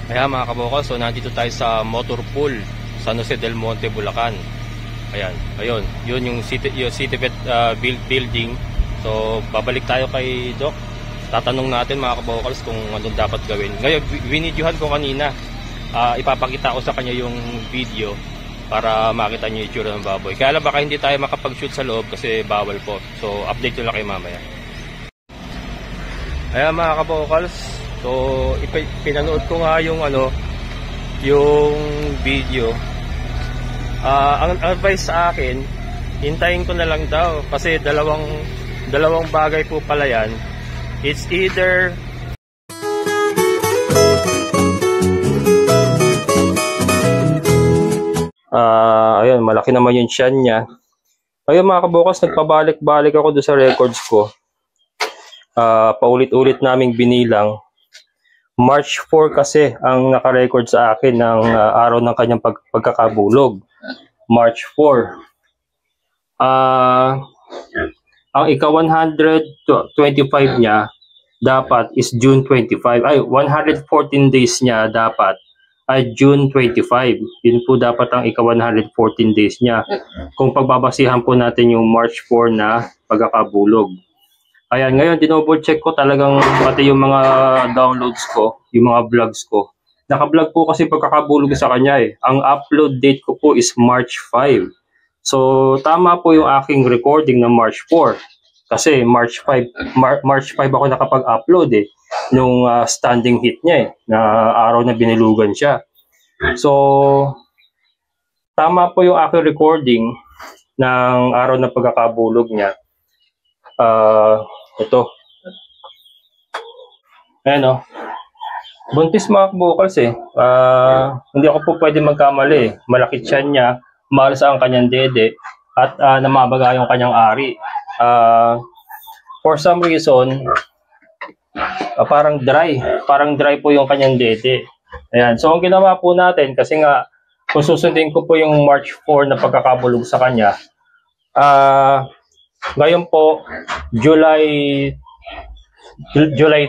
Ayan mga kabokal, so nandito tayo sa motor pool San Jose del Monte, Bulacan. Ayan, ayun, yun yung City Vet building. So babalik tayo kay Doc. Tatanong natin mga kabokals kung anong dapat gawin. Ngayon, winidyohan ko kanina. Ipapakita ko sa kanya yung video para makita niyo yung itsura ng baboy. Kaya lang baka hindi tayo makapag-shoot sa loob kasi bawal po. So update nyo lang kayo mamaya. Ayan mga kabokals, so pinanood ko nga yung yung video. Ang advice sa akin, hintayin ko na lang daw kasi dalawang bagay po pala yan. It's either ayun, malaki naman yung tiyan niya. Ayun mga kabokals, nagpabalik-balik ako doon sa records ko. Paulit-ulit naming binilang. March 4 kasi ang naka-record sa akin ng araw ng kanyang pagkakabulog. March 4. Ang ika-125 niya dapat is June 25. Ay, 114 days niya dapat ay June 25. Yun po dapat ang ika-114 days niya. Kung pagbabasihan po natin yung March 4 na pagkakabulog. Ayan, ngayon dinoble check ko talagang pati yung mga downloads ko, yung mga vlogs ko. Naka-vlog po kasi pagkakabulog sa kanya eh. Ang upload date ko po is March 5. So tama po yung aking recording ng March 4. Kasi March 5 ako nakapag-upload eh nung standing hit niya eh, na araw na binilugan siya. So tama po yung aking recording ng araw na pagkakabulog niya. Ito. Ayan o. Buntis mga kabokals eh. Hindi ako po pwede magkamali eh. Malaki tiyan niya, maalas ang kanyang dede, at namabaga yung kanyang ari. For some reason, parang dry po yung kanyang dede. Ayan. So ang ginawa po natin, kasi nga kung susundin ko po yung March 4 na pagkakabulog sa kanya, ngayon po, July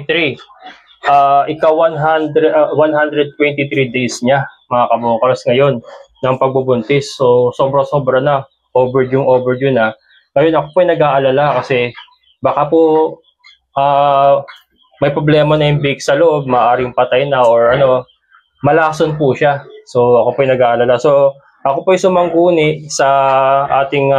3, ika-123 days niya, mga kabokals, ngayon, ng pagbubuntis. So, sobra-sobra na. Overdue na. Ngayon, ako po nag-aalala kasi baka po may problema na yung bake sa loob, maaaring patay na or malason po siya. So, ako po nag-aalala. So, ako po sumangguni sa ating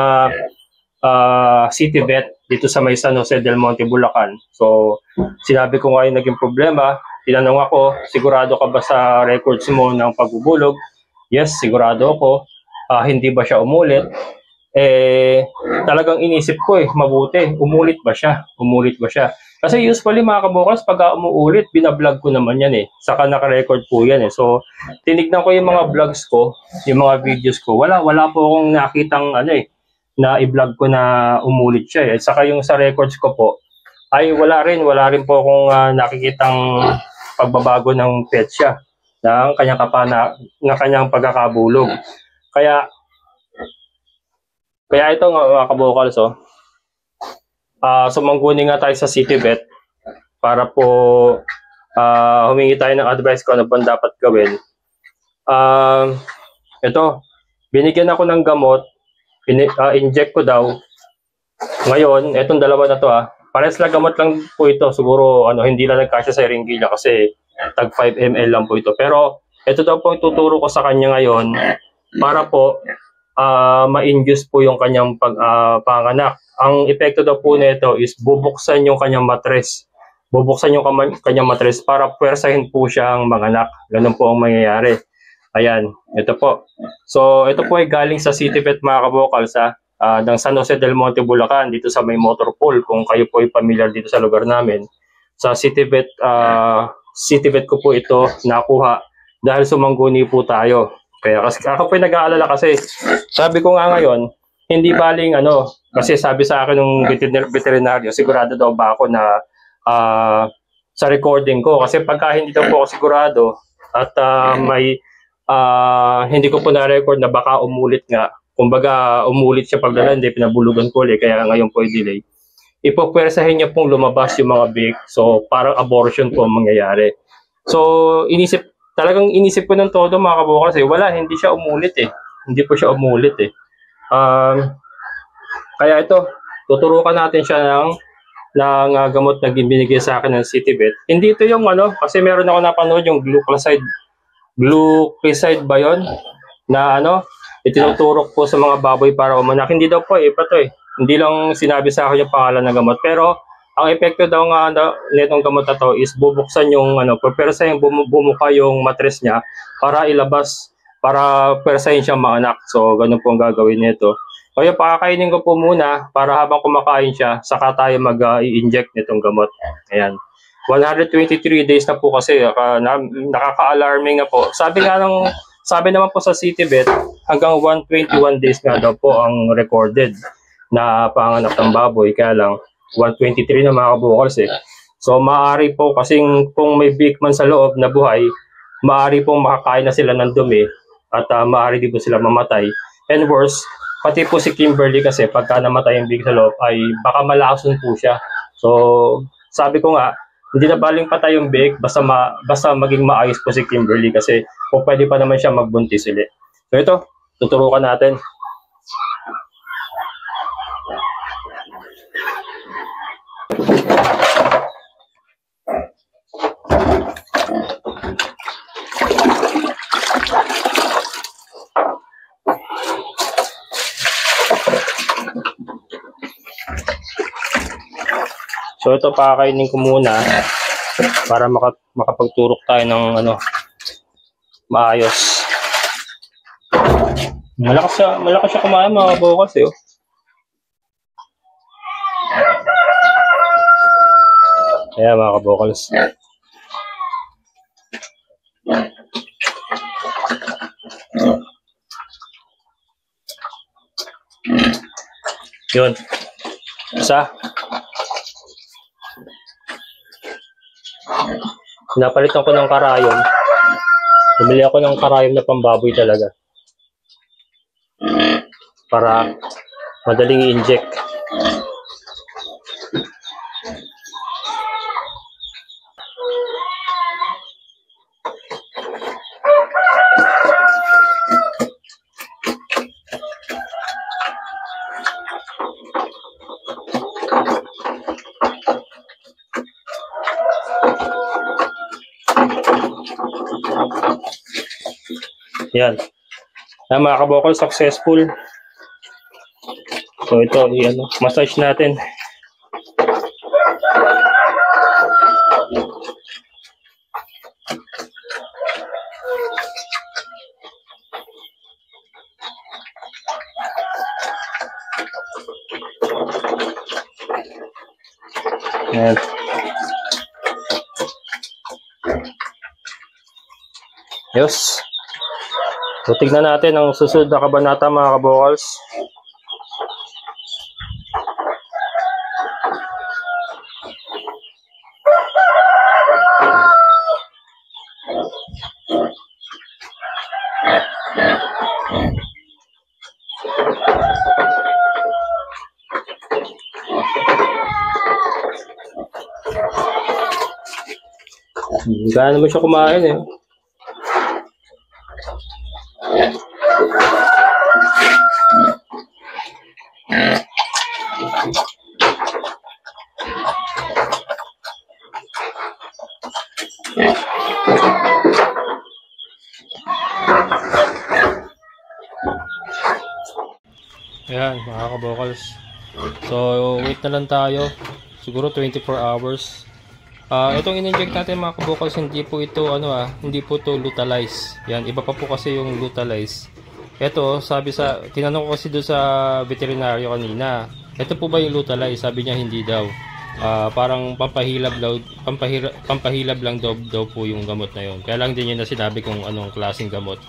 City Vet dito sa may San Jose del Monte, Bulacan. So, sinabi ko nga yung naging problema. Tinanong ako, sigurado ka ba sa records mo ng pagbubulog? Yes, sigurado ako. Hindi ba siya umulit? Talagang inisip ko mabuti. Umulit ba siya? Kasi usually mga kabokals, pag umuulit, binablog ko naman yan eh. Saka naka-record po yan eh. So, tinignan ko yung mga vlogs ko, yung mga videos ko. Wala po akong nakitang na i-vlog ko na umulit siya eh. At saka yung sa records ko po, ay wala rin po akong nakikitang pagbabago ng petsa ng kanyang kanyang pagkakabulog. Kaya ito mga kabokals sumangguni nga tayo sa City Vet para po humingi tayo ng advice kung ano bang dapat gawin. Ito, binigyan ako ng gamot, inject ko daw. Ngayon, etong dalawa na to pares lang gamot lang po ito. Siguro hindi lang nagkasya sa ringgila kasi tag 5 ml lang po ito. Pero ito daw po ituturo ko sa kanya ngayon para po ma-induce po yung kanyang panganak. Ang epekto daw po nito is bubuksan yung kanyang matres. Bubuksan yung kanyang matres para puwersahin po siyang manganak. Ganun po ang mangyayari. Ayan, ito po. So, ito po ay galing sa City Vet mga kabokals ng San Jose del Monte, Bulacan, dito sa may motor pool. Kung kayo po ay familiar dito sa lugar namin. Sa City Vet ko po ito nakuha dahil sumangguni po tayo. Kaya ako po ay nag-aalala kasi sabi ko nga ngayon, hindi baling kasi sabi sa akin ng veterinaryo, sigurado daw ba ako na sa recording ko. Kasi pagka hindi daw po ako sigurado at hindi ko po na-record na baka umulit nga. Kumbaga, umulit siya pagdala, hindi pinabulugan ko ulit, kaya ngayon po i-delay. Ipopwersahin niya pong lumabas yung mga big. So, parang abortion po ang mangyayari. So, talagang inisip ko ng todo mga kabukals eh. Wala, hindi siya umulit eh. Hindi po siya umulit eh. Kaya ito, tuturukan natin siya ng gamot na binigay sa akin ng Citibet. Hindi ito yung ano, kasi meron ako napanood yung glucoside ba yun? Na ano, itinuturok po sa mga baboy para umanak. Hindi daw po iba to eh. Hindi lang sinabi sa akin yung pangalan ng gamot. Pero ang epekto daw nga nitong gamot na to is bubuksan yung ano, persa yung bumuka yung matres niya para ilabas, para persahin siya maanak. So ganun po ang gagawin nito. Kaya pakakainin ko po muna para habang kumakain siya, saka tayo mag-i-inject nitong gamot. Ayan. 123 days na po kasi nakaka-alarming na po. Sabi naman po sa Citibet, hanggang 121 days nga daw po ang recorded na panganak ng baboy. Kaya lang 123 na mga kabukals eh. So maaari po kasing kung may big man sa loob na buhay, maaari pong makakain na sila ng dumi at maaari din po sila mamatay. And worse, pati po si Kimberly kasi pagka namatay yung big sa loob ay baka malason po siya. So sabi ko nga, hindi na baling patay yung big basta maging maayos po si Kimberly kasi kung pwede pa naman siya magbuntis ulit. So ito, tuturukan natin. So ito pakakainin ko muna para makapagturok tayo ng ano maayos. Malakas siya kumain mga kabukals eh. Ayan mga kabukals. Yun. Isa. Napalitan ko ng karayom. Bumili ako ng karayom na pambaboy talaga. Para madaling i-inject. Yan. Mga kabukal, successful. So ito, massage natin. Yan. Yes. So, tignan natin ang susunod na kabanata mga kabukals. Gano'n naman siya kumain eh. Ayan mga kabukals. So wait na lang tayo. Siguro 24 hours. Itong in-inject natin mga kabukals, hindi po ito hindi po ito Lutalize. Yan, iba pa po kasi yung Lutalize. Ito, tinanong ko kasi doon sa veterinaryo kanina. Ito po ba yung Lutalize? Sabi niya hindi daw. Parang pampahilab lang daw po yung gamot na yun. Kaya lang din yun na sinabi kung anong klaseng gamot.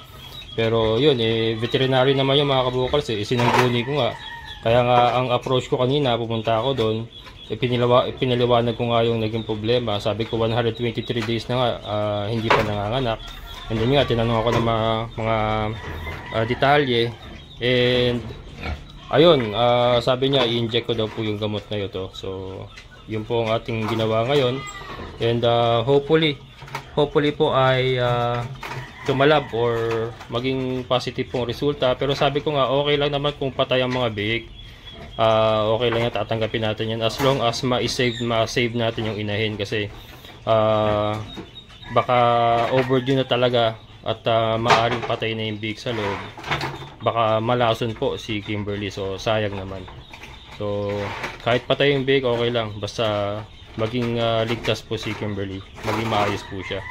Pero yun, veterinary naman yung mga kabukals sinangguni ko nga. Kaya nga ang approach ko kanina, pumunta ako doon. Pinaliwanag ko nga yung naging problema. Sabi ko 123 days na nga, hindi pa nanganganak. And then nga, tinanong ako ng mga detalye. And ayun, sabi niya i-inject ko daw po yung gamot na ito. So yun po ang ating ginawa ngayon. And hopefully hopefully po ay tumalab or maging positive pong resulta. Pero sabi ko nga, okay lang naman kung patay ang mga biik. Okay lang yan, tatanggapin natin yan as long as ma-save natin yung inahin, kasi baka overdue na talaga at maaring patay na yung biik sa loob. Baka malason po si Kimberly, so sayang naman. So kahit patay yung biik, okay lang, basta maging ligtas po si Kimberly, maging maayos po siya.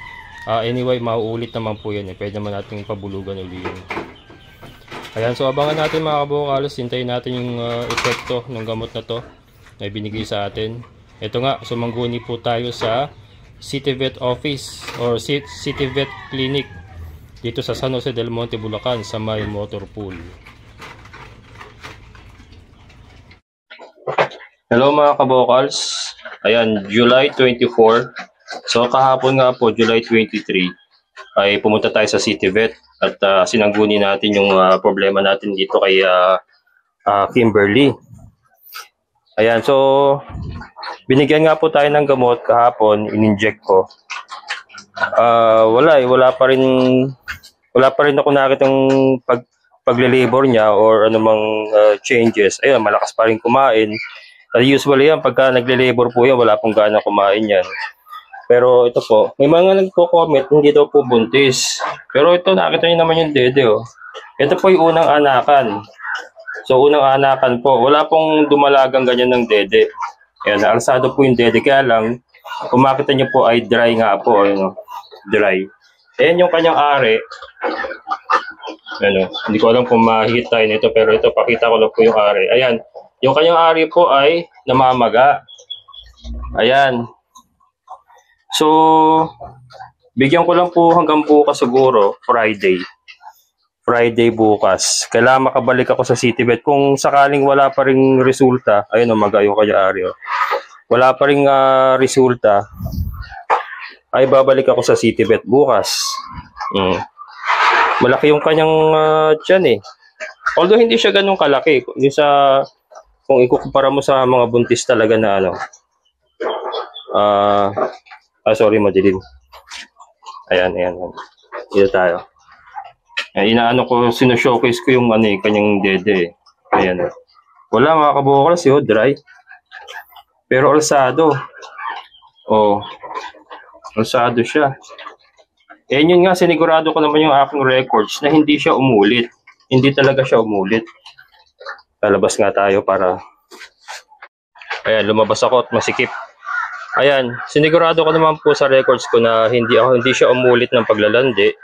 Anyway, mauulit naman po yan, pwede naman natin pabulugan uli yun. Ayan, so abangan natin mga kabukalos, hintayin natin yung epekto ng gamot na to na ibinigay sa atin. Ito nga, sumangguni po tayo sa City Vet Office or City Vet Clinic dito sa San Jose del Monte, Bulacan, sa may motor pool. Hello mga kabokals, ayan, July 24. So kahapon nga po, July 23, ay pumunta tayo sa City Vet at sinangguni natin yung problema natin dito kay Kimberly. Ayan, so binigyan nga po tayo ng gamot kahapon, in-inject ko. Wala pa rin ako nakitang pagle-labor niya or anumang changes. Ayun, malakas pa rin kumain. Usually yan, pagka nagle-labor po yan, wala pong gana kumain yan. Pero ito po, may mga nagko-comment, hindi daw po buntis. Pero ito, nakita niyo naman yung dede, oh. Ito po yung unang anakan. So, unang anakan po. Wala pong dumalagang ganyan ng dede. Ayan, alsado po yung dede. Kaya lang, kung makita niyo po ay dry nga po. Ayan, oh, dry. Ayan yung kanyang ari. Ayan, oh. Hindi ko alam kung makikita tayo nito, pero ito, pakita ko lang po yung ari. Ayan, yung kanyang ari po ay namamaga. Ayan. So, bigyan ko lang po hanggang bukas siguro, Friday bukas. Kailangan makabalik ako sa City Vet. Kung sakaling wala pa ring resulta, ayun o, magayo kaya Aryo. Wala pa ring resulta, ay babalik ako sa City Vet bukas. Malaki yung kanyang tiyan eh. Although hindi siya ganun kalaki. Kung ikukumpara mo sa mga buntis talaga na ano. Sorry, madilim. Ayan. Dito tayo. Inaano ko, sino-showcase ko yung kanyang dede. Ayan. Wala mga kabukals, dry. Pero alsado. Oh. Alsado siya. Yun nga, sinigurado ko naman yung aking records na hindi siya umulit. Hindi talaga siya umulit. Lalabas nga tayo para... Ayan, lumabas ako at masikip. Ayan, sinigurado ko naman po sa records ko na hindi siya umulit ng paglalandi.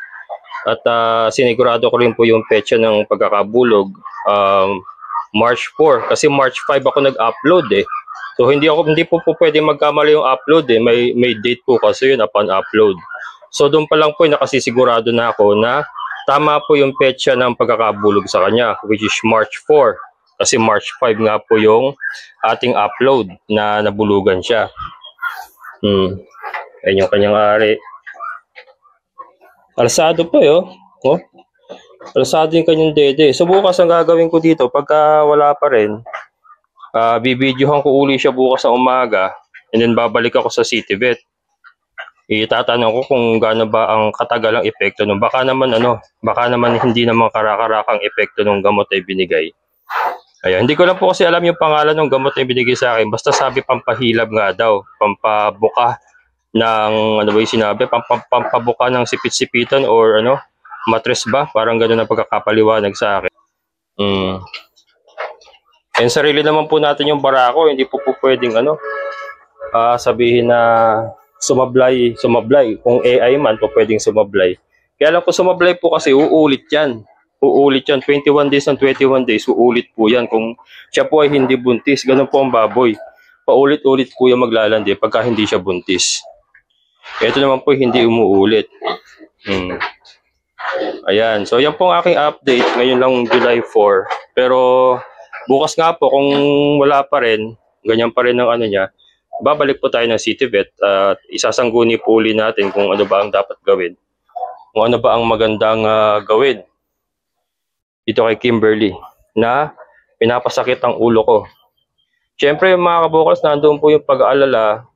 At sinigurado ko rin po yung petsa ng pagkakabulog, March 4. Kasi March 5 ako nag-upload eh. So hindi po pwede magkamali yung upload eh. May date po kasi yun upon upload. So doon pa lang po nakasisigurado na ako na tama po yung petsa ng pagkakabulog sa kanya, which is March 4. Kasi March 5 nga po yung ating upload na nabulugan siya. Ayan yung kanyang ari. Alsado po yun. Oh. Alsado yung kanyang dede. So bukas ang gagawin ko dito, pagka wala pa rin, bibidyohan ko uli siya bukas sa umaga, and then babalik ako sa City Vet. Itatanong ko kung gaano ba ang katagalang epekto nung baka naman hindi naman karakarakang epekto ng gamot ay binigay. Ayan, hindi ko lang po kasi alam yung pangalan ng gamot na binigay sa akin. Basta sabi pampahilab nga daw, pampabuka ng pampabuka ng sipit-sipitan or matres ba? Parang gano'n ang pagkakapaliwanag sa akin. And sarili naman po natin yung barako, hindi po pwedeng sabihin na sumablay. Kung AI man po pwedeng sumablay. Kaya lang kung sumablay po kasi uulit yan. 21 days and 21 days, uulit po yan. Kung siya po ay hindi buntis, ganun po ang baboy. Paulit-ulit po yung maglalandi pagka hindi siya buntis. Ito naman po hindi umuulit. Ayan, so yan po ang aking update. Ngayon lang July 4. Pero bukas nga po, kung wala pa rin, ganyan pa rin ang niya, babalik po tayo ng City Vet at isasangguni po uli natin kung ano ba ang dapat gawin. Kung ano ba ang magandang gawin dito kay Kimberly na pinapasakit ang ulo ko. Siyempre mga kabukals, nandoon po yung pag-aalala,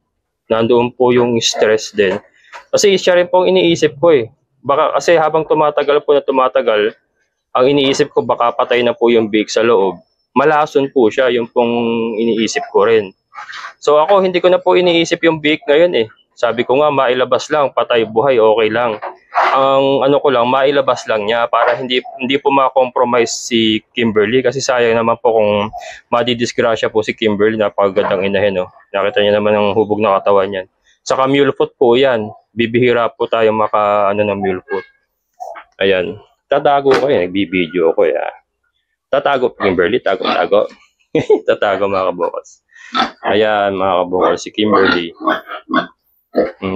nandoon po yung stress din. Kasi siya rin pong iniisip ko eh. Baka kasi habang tumatagal po na tumatagal, ang iniisip ko baka patay na po yung bake sa loob. Malason po siya, yung pong iniisip ko rin. So ako, hindi ko na po iniisip yung bake ngayon eh. Sabi ko nga, mailabas lang, patay, buhay, okay lang. Ang ano ko lang, mailabas lang niya para hindi po ma-compromise si Kimberly. Kasi sayang naman po kung madidisgrasya po si Kimberly, napakagandang inahin. No? Nakita niya naman ang hubog na katawan niyan. Saka mule foot po yan. Bibihira po tayo ng mule foot. Ayan. Tatago ko eh, nagbibideo ko eh. Tatago, Kimberly, tago. Tatago mga kabokals. Ayan mga kabokals, si Kimberly.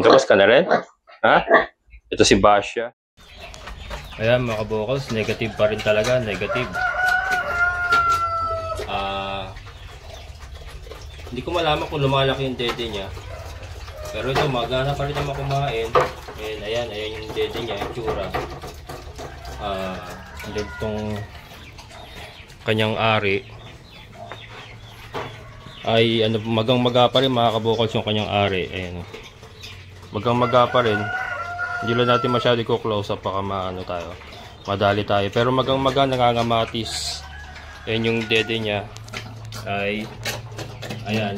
Tapos ka na rin? Ha? Ito si Basha. Ayan mga kabokals, negative pa rin talaga, negative. Hindi ko malaman kung lumalaki yung dede niya. Pero ito, magana pa rin naman kumain. Ayan yung dede niya, yung tsura. And then itong kanyang ari ay ano, magang-maga pa rin mga kabokals yung kanyang ari. Ayan. Magang-maga pa rin. Hindi lang natin masyado ko close up, baka madali tayo. Pero magang-maga, nangangamatis. Ayan yung dede niya. Ayan.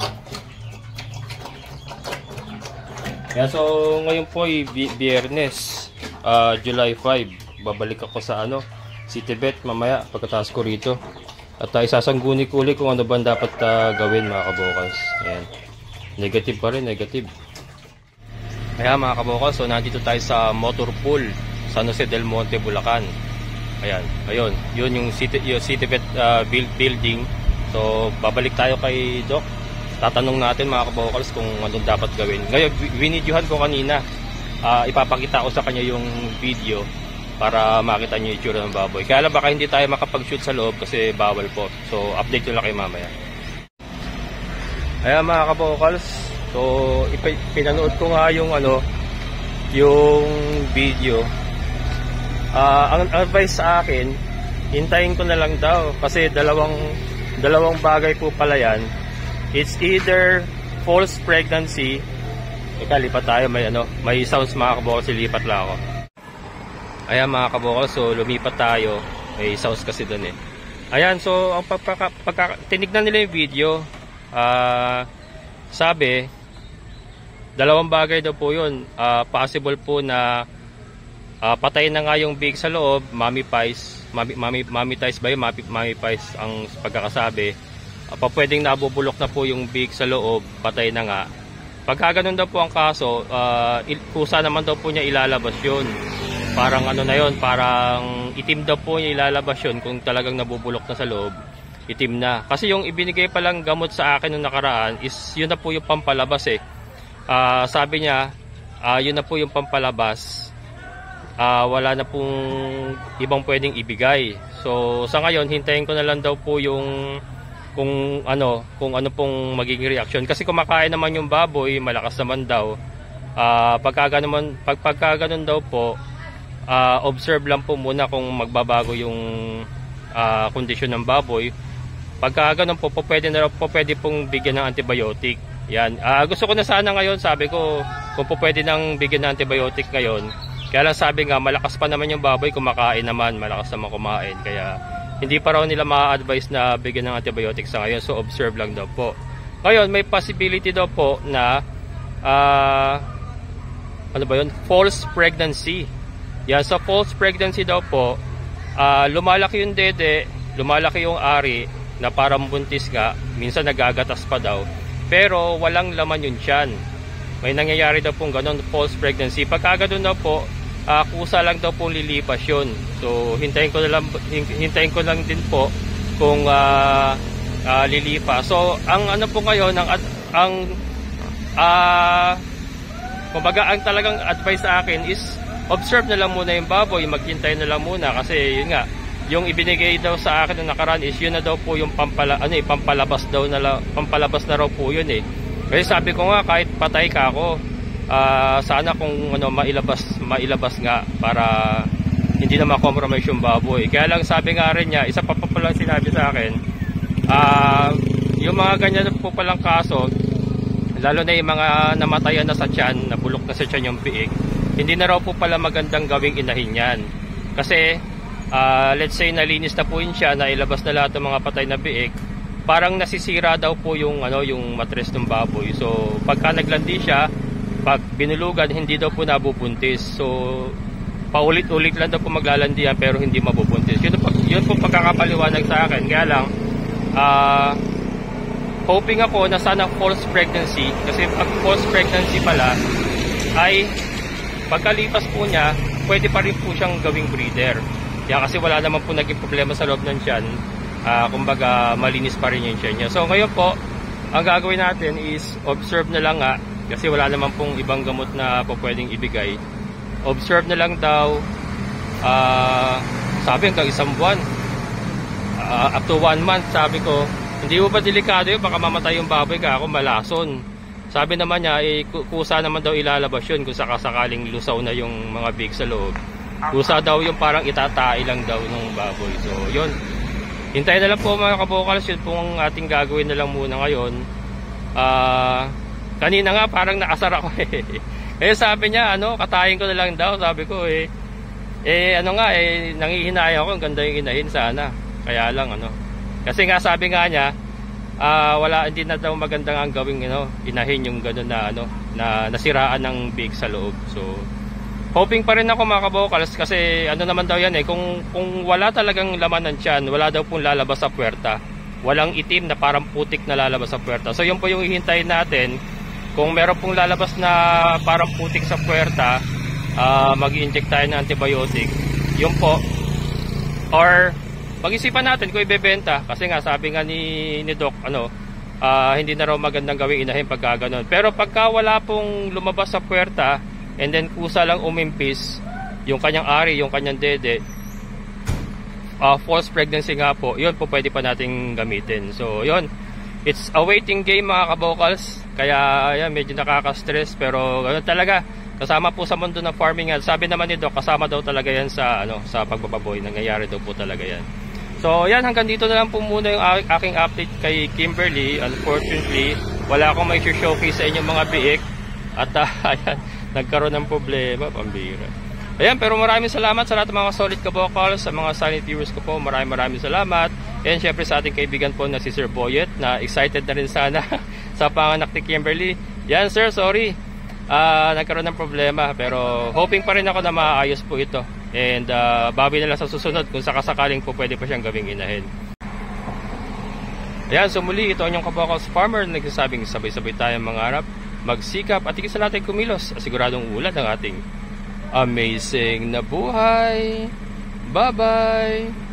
Kaya so ngayon po ay Biyernes, July 5. Babalik ako sa Citybet mamaya pagkatapos ko rito. At isasangguni ko ulit kung ano ba dapat gawin mga kabokals. Ayan. Negative pa rin, negative. Kaya mga kabokals, so nandito tayo sa motor pool San Jose del Monte, Bulacan. Ayan, ayun, yun yung Citybet building. So babalik tayo kay Doc. Tatanong natin mga kabokals kung anong dapat gawin. Ngayon, binidyohan ko kanina. Ipapakita ko sa kanya yung video para makita niyo yung itsura ng baboy. Kaya lang baka hindi tayo makapag-shoot sa loob kasi bawal po. So update nyo lang kayo mamaya. Ayan mga kabokals, so pinanood ko nga yung yung video. Ang advice sa akin, hintayin ko na lang daw kasi dalawang bagay po pala yan. It's either false pregnancy. Lipat tayo, may sounds mga kabokals, lipat lang ako. Ayan mga kabokals, so lumipat tayo. May sounds kasi doon eh. Ayan, so ang tinignan nila yung video, sabi, dalawang bagay daw po yun. Possible po na patay na nga yung big sa loob, mommy pies ba yun? Mommy pies ang pagkakasabi. Pwedeng nabubulok na po yung big sa loob, patay na nga. Pagka ganun daw po ang kaso, kusa naman daw po niya ilalabas yun. Parang parang itim daw po niya ilalabas yun kung talagang nabubulok na sa loob. Itim na. Kasi yung ibinigay palang gamot sa akin nung nakaraan is yun na po yung pampalabas eh. Sabi niya, yun na po yung pampalabas. Wala na pong ibang pwedeng ibigay. So sa ngayon, hintayin ko na lang daw po yung kung ano pong magiging reaction. Kasi kumakain naman yung baboy, malakas naman daw. Pagka ganun daw po, observe lang po muna kung magbabago yung kondisyon ng baboy. Pagka ganun po, pwede pong bigyan ng antibiotic. Yan. Gusto ko na sana ngayon, sabi ko, kung pwede nang bigyan ng antibiotic ngayon. Kaya lang sabi nga, malakas pa naman yung baboy, kumakain naman, malakas naman kumain. Kaya hindi pa raw nila ma-advise na bigyan ng antibiotic sa ngayon. So observe lang daw po. Ngayon, may possibility daw po na false pregnancy. Yan, sa false pregnancy daw po, lumalaki yung dede, lumalaki yung ari na parang buntis nga, minsan nagagatas pa daw, pero walang laman yung tiyan. May nangyayari daw pong ganun, false pregnancy. Pagka ganun daw po, kusa lang daw pong lilipas yun. So hintayin ko lang din po kung lilipas. So ang po ngayon, kumbaga ang talagang advice sa akin is observe na lang muna yung baboy, maghintay na lang muna kasi yun nga, yung ibinigay daw sa akin na nakaraan is yun na daw po yung pampalabas na raw po yun eh. Kasi sabi ko nga, kahit patay ka ako, sana kung mailabas nga para hindi na ma-compromise yung baboy. Kaya lang sabi nga rin niya, isa pa palang sinabi sa akin, yung mga ganyan po palang kaso, lalo na yung mga namatayan na sa tiyan, nabulok na sa tiyan yung biig, hindi na raw po pala magandang gawing inahin yan. Kasi let's say nalinis na po yun siya, nailabas na lahat ng mga patay na biik, parang nasisira daw po yung yung matres ng baboy. So pagka naglandi siya, pag binulugan, hindi daw po nabubuntis. So paulit-ulit lang daw po maglalandi yan pero hindi mabubuntis. Yun po pagkakapaliwanag sa akin. Kaya lang hoping ako na sana false pregnancy, kasi pag false pregnancy pala ay pagkalipas po niya, pwede pa rin po siyang gawing breeder. Yan, kasi wala naman po naging problema sa loob ng tiyan. Kumbaga malinis pa rin yung tiyan niya. So ngayon po, ang gagawin natin is observe na lang nga, kasi wala naman pong ibang gamot na po pwedeng ibigay. Observe na lang daw, sabi hanggang 1 buwan, up to 1 month. Sabi ko, hindi mo ba delikado yun? Baka mamatay yung baboy ka, ako malason. Sabi naman niya, kusa naman daw ilalabas yun kung sakasakaling lusaw na yung mga big sa loob. Kusa daw yung parang itatai lang daw ng baboy. So yun, hintayin na lang po mga kabokals, yun pong ating gagawin na lang muna ngayon. Kanina nga parang naasar ako eh. Sabi niya, katayin ko na lang daw. Sabi ko nangihinaya ako, ang ganda yung inahin sana. Kaya lang kasi nga sabi nga niya, hindi na daw magandang ang gawing inahin yung gano'n na nasiraan ng big sa loob. So hoping pa rin ako mga kabokals, kasi naman daw yan kung wala talagang laman ng tiyan, wala daw pong lalabas sa puwerta. Walang itim na parang putik na lalabas sa puwerta. So yun po yung hihintayin natin. Kung meron pong lalabas na parang putik sa puwerta, mag-i-inject tayo ng antibiotic. Yun po. Or pag-isipan natin kung ibebenta, kasi nga sabi nga ni Doc, hindi na raw magandang gawing inahin pagka ganun. Pero pagka wala pong lumabas sa puwerta, and then kusa lang umimpis yung kanyang ari, yung kanyang dede, false pregnancy nga po, yun po pwede pa nating gamitin. So yun, it's a waiting game mga kabokals. Kaya yan, medyo nakaka-stress, pero ganoon talaga. Kasama po sa mundo ng farming yan. Sabi naman ni Doc, kasama daw talaga yan sa pagbababoy. Nangyayari daw po talaga yan. So yan, hanggang dito na lang po muna yung aking update kay Kimberly. Unfortunately, wala akong may showcase sa inyong mga biik. At ayan, nagkaroon ng problema, pambira. Ayan, pero maraming salamat sa lahat ng mga solid kabokals, sa mga silent viewers ko po. Maraming salamat. And syempre sa ating kaibigan po na si Sir Boyet, na excited na rin sana sa panganak ni Kimberly. Yan sir, sorry. Nagkaroon ng problema, pero hoping pa rin ako na maayos po ito. And bawi na lang sa susunod kung sakasakaling po pwede pa siyang gawing inahin. Ayan, so muli ito ang inyong kabokals farmer na nagsasabing sabay-sabay tayong mangarap, magsikap at higit sa natin kumilos, asiguradong ulan ng ating amazing na buhay. Bye-bye!